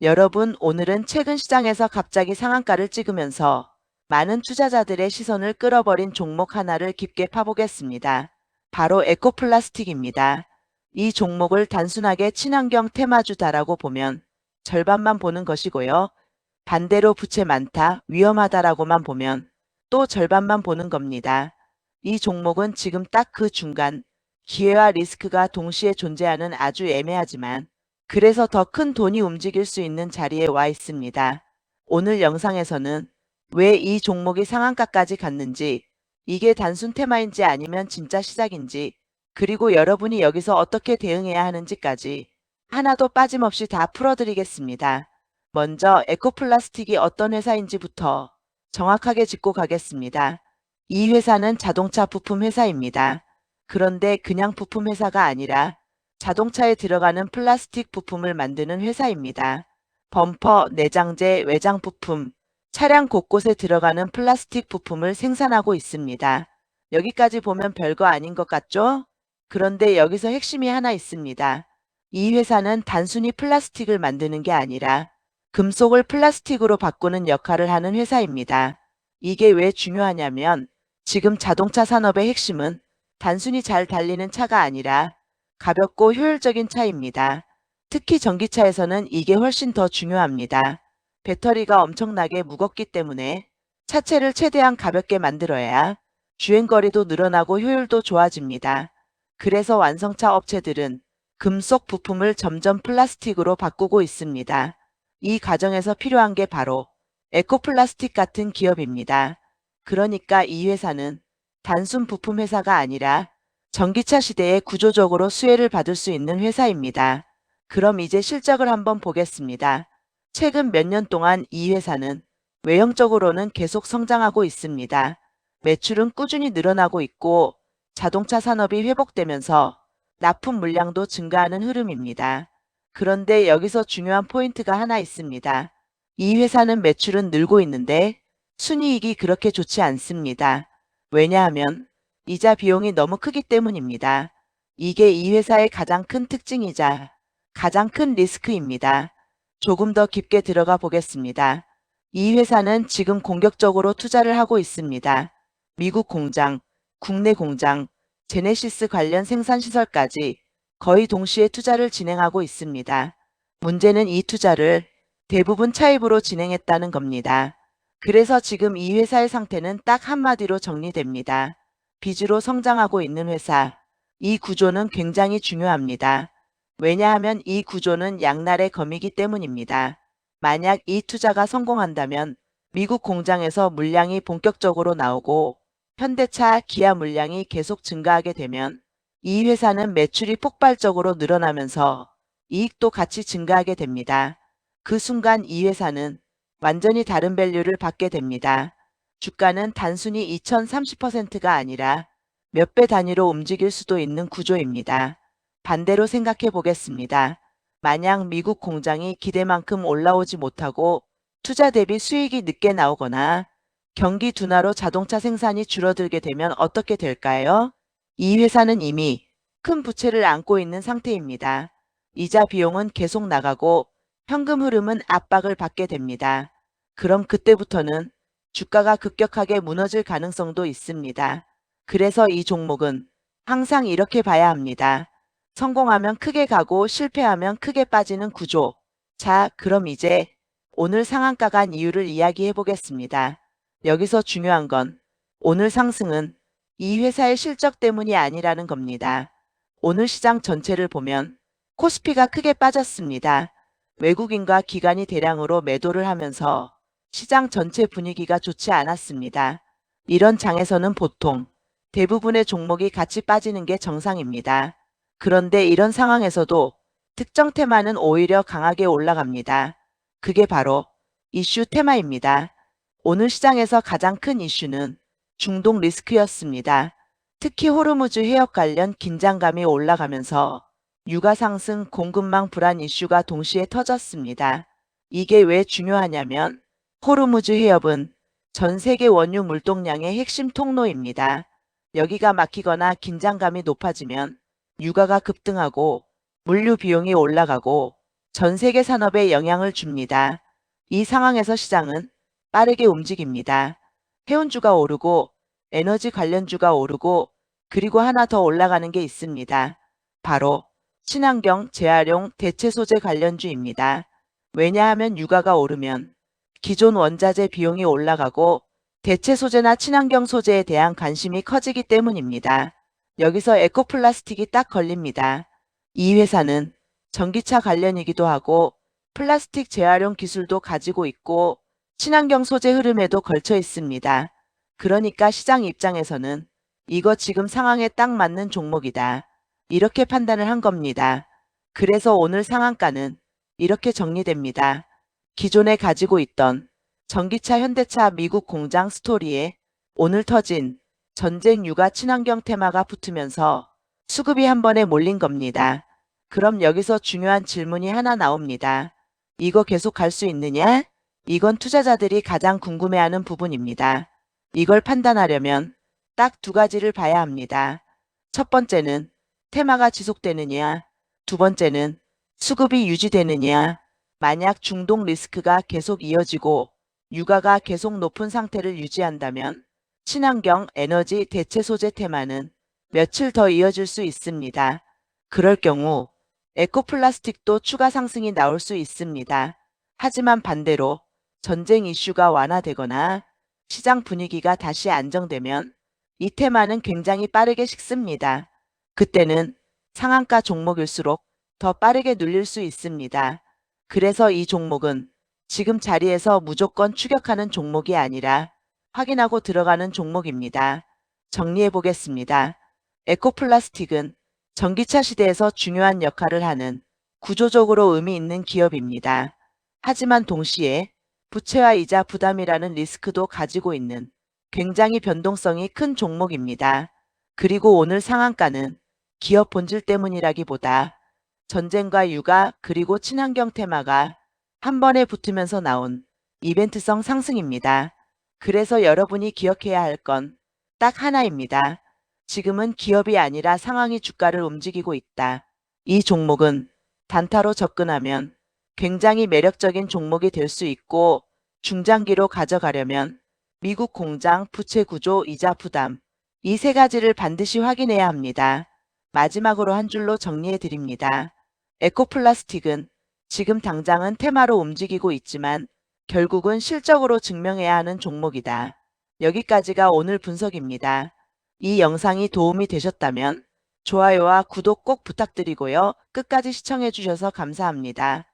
여러분, 오늘은 최근 시장에서 갑자기 상한가를 찍으면서 많은 투자자들의 시선을 끌어버린 종목 하나를 깊게 파보겠습니다. 바로 에코플라스틱입니다. 이 종목을 단순하게 친환경 테마주다라고 보면 절반만 보는 것이고요. 반대로 부채 많다, 위험하다라고만 보면 또 절반만 보는 겁니다. 이 종목은 지금 딱 그 중간, 기회와 리스크가 동시에 존재하는 아주 애매하지만 그래서 더 큰 돈이 움직일 수 있는 자리에 와 있습니다. 오늘 영상에서는 왜 이 종목이 상한가까지 갔는지, 이게 단순 테마인지 아니면 진짜 시작인지, 그리고 여러분이 여기서 어떻게 대응해야 하는지까지 하나도 빠짐없이 다 풀어드리겠습니다. 먼저 에코플라스틱이 어떤 회사인지부터 정확하게 짚고 가겠습니다. 이 회사는 자동차 부품 회사입니다. 그런데 그냥 부품 회사가 아니라 자동차에 들어가는 플라스틱 부품을 만드는 회사입니다. 범퍼, 내장재, 외장 부품, 차량 곳곳에 들어가는 플라스틱 부품을 생산하고 있습니다. 여기까지 보면 별거 아닌 것 같죠? 그런데 여기서 핵심이 하나 있습니다. 이 회사는 단순히 플라스틱을 만드는 게 아니라 금속을 플라스틱으로 바꾸는 역할을 하는 회사입니다. 이게 왜 중요하냐면 지금 자동차 산업의 핵심은 단순히 잘 달리는 차가 아니라 가볍고 효율적인 차입니다. 특히 전기차에서는 이게 훨씬 더 중요합니다. 배터리가 엄청나게 무겁기 때문에 차체를 최대한 가볍게 만들어야 주행거리도 늘어나고 효율도 좋아집니다. 그래서 완성차 업체들은 금속 부품을 점점 플라스틱으로 바꾸고 있습니다. 이 과정에서 필요한 게 바로 에코플라스틱 같은 기업입니다. 그러니까 이 회사는 단순 부품 회사가 아니라 전기차 시대에 구조적으로 수혜를 받을 수 있는 회사입니다. 그럼 이제 실적을 한번 보겠습니다. 최근 몇 년 동안 이 회사는 외형적으로는 계속 성장하고 있습니다. 매출은 꾸준히 늘어나고 있고 자동차 산업이 회복되면서 납품 물량도 증가하는 흐름입니다. 그런데 여기서 중요한 포인트가 하나 있습니다. 이 회사는 매출은 늘고 있는데 순이익이 그렇게 좋지 않습니다. 왜냐하면 이자 비용이 너무 크기 때문입니다. 이게 이 회사의 가장 큰 특징이자 가장 큰 리스크입니다. 조금 더 깊게 들어가 보겠습니다. 이 회사는 지금 공격적으로 투자를 하고 있습니다. 미국 공장, 국내 공장, 제네시스 관련 생산시설까지 거의 동시에 투자를 진행하고 있습니다. 문제는 이 투자를 대부분 차입으로 진행했다는 겁니다. 그래서 지금 이 회사의 상태는 딱 한마디로 정리됩니다. 빚으로 성장하고 있는 회사. 이 구조는 굉장히 중요합니다. 왜냐하면 이 구조는 양날의 검이기 때문입니다. 만약 이 투자가 성공한다면 미국 공장에서 물량이 본격적으로 나오고 현대차, 기아 물량이 계속 증가하게 되면 이 회사는 매출이 폭발적으로 늘어나면서 이익도 같이 증가하게 됩니다. 그 순간 이 회사는 완전히 다른 밸류를 받게 됩니다. 주가는 단순히 2030%가 아니라 몇 배 단위로 움직일 수도 있는 구조입니다. 반대로 생각해 보겠습니다. 만약 미국 공장이 기대만큼 올라오지 못하고 투자 대비 수익이 늦게 나오거나 경기 둔화로 자동차 생산이 줄어들게 되면 어떻게 될까요? 이 회사는 이미 큰 부채를 안고 있는 상태입니다. 이자 비용은 계속 나가고 현금 흐름은 압박을 받게 됩니다. 그럼 그때부터는 주가가 급격하게 무너질 가능성도 있습니다. 그래서 이 종목은 항상 이렇게 봐야 합니다. 성공하면 크게 가고 실패하면 크게 빠지는 구조. 자, 그럼 이제 오늘 상한가 간 이유를 이야기해 보겠습니다. 여기서 중요한 건 오늘 상승은 이 회사의 실적 때문이 아니라는 겁니다. 오늘 시장 전체를 보면 코스피가 크게 빠졌습니다. 외국인과 기관이 대량으로 매도를 하면서 시장 전체 분위기가 좋지 않았습니다. 이런 장에서는 보통 대부분의 종목이 같이 빠지는 게 정상입니다. 그런데 이런 상황에서도 특정 테마는 오히려 강하게 올라갑니다. 그게 바로 이슈 테마입니다. 오늘 시장에서 가장 큰 이슈는 중동 리스크였습니다. 특히 호르무즈 해역 관련 긴장감이 올라가면서 유가 상승, 공급망 불안 이슈가 동시에 터졌습니다. 이게 왜 중요하냐면 호르무즈 해협은 전 세계 원유 물동량의 핵심 통로입니다. 여기가 막히거나 긴장감이 높아지면 유가가 급등하고 물류 비용이 올라가고 전 세계 산업에 영향을 줍니다. 이 상황에서 시장은 빠르게 움직입니다. 해운주가 오르고 에너지 관련주가 오르고 그리고 하나 더 올라가는 게 있습니다. 바로 친환경 재활용 대체 소재 관련주입니다. 왜냐하면 유가가 오르면 기존 원자재 비용이 올라가고 대체 소재나 친환경 소재에 대한 관심이 커지기 때문입니다. 여기서 에코플라스틱이 딱 걸립니다. 이 회사는 전기차 관련이기도 하고 플라스틱 재활용 기술도 가지고 있고 친환경 소재 흐름에도 걸쳐 있습니다. 그러니까 시장 입장에서는 이거 지금 상황에 딱 맞는 종목이다. 이렇게 판단을 한 겁니다. 그래서 오늘 상한가는 이렇게 정리됩니다. 기존에 가지고 있던 전기차 현대차 미국 공장 스토리에 오늘 터진 전쟁 유가 친환경 테마가 붙으면서 수급이 한 번에 몰린 겁니다. 그럼 여기서 중요한 질문이 하나 나옵니다. 이거 계속 갈 수 있느냐? 이건 투자자들이 가장 궁금해하는 부분입니다. 이걸 판단하려면 딱 두 가지를 봐야 합니다. 첫 번째는 테마가 지속되느냐, 두 번째는 수급이 유지되느냐. 만약 중동 리스크가 계속 이어지고 유가가 계속 높은 상태를 유지한다면 친환경 에너지 대체 소재 테마는 며칠 더 이어질 수 있습니다. 그럴 경우 에코플라스틱도 추가 상승이 나올 수 있습니다. 하지만 반대로 전쟁 이슈가 완화되거나 시장 분위기가 다시 안정되면 이 테마는 굉장히 빠르게 식습니다. 그때는 상한가 종목일수록 더 빠르게 눌릴 수 있습니다. 그래서 이 종목은 지금 자리에서 무조건 추격하는 종목이 아니라 확인하고 들어가는 종목입니다. 정리해 보겠습니다. 에코플라스틱은 전기차 시대에서 중요한 역할을 하는 구조적으로 의미 있는 기업입니다. 하지만 동시에 부채와 이자 부담이라는 리스크도 가지고 있는 굉장히 변동성이 큰 종목입니다. 그리고 오늘 상한가는 기업 본질 때문이라기보다 전쟁과 유가 그리고 친환경 테마가 한 번에 붙으면서 나온 이벤트성 상승입니다. 그래서 여러분이 기억해야 할 건 딱 하나입니다. 지금은 기업이 아니라 상황이 주가를 움직이고 있다. 이 종목은 단타로 접근하면 굉장히 매력적인 종목이 될 수 있고 중장기로 가져가려면 미국 공장 부채 구조 이자 부담 이 세 가지를 반드시 확인해야 합니다. 마지막으로 한 줄로 정리해 드립니다. 에코플라스틱은 지금 당장은 테마로 움직이고 있지만 결국은 실적으로 증명해야 하는 종목이다. 여기까지가 오늘 분석입니다. 이 영상이 도움이 되셨다면 좋아요와 구독 꼭 부탁드리고요. 끝까지 시청해 주셔서 감사합니다.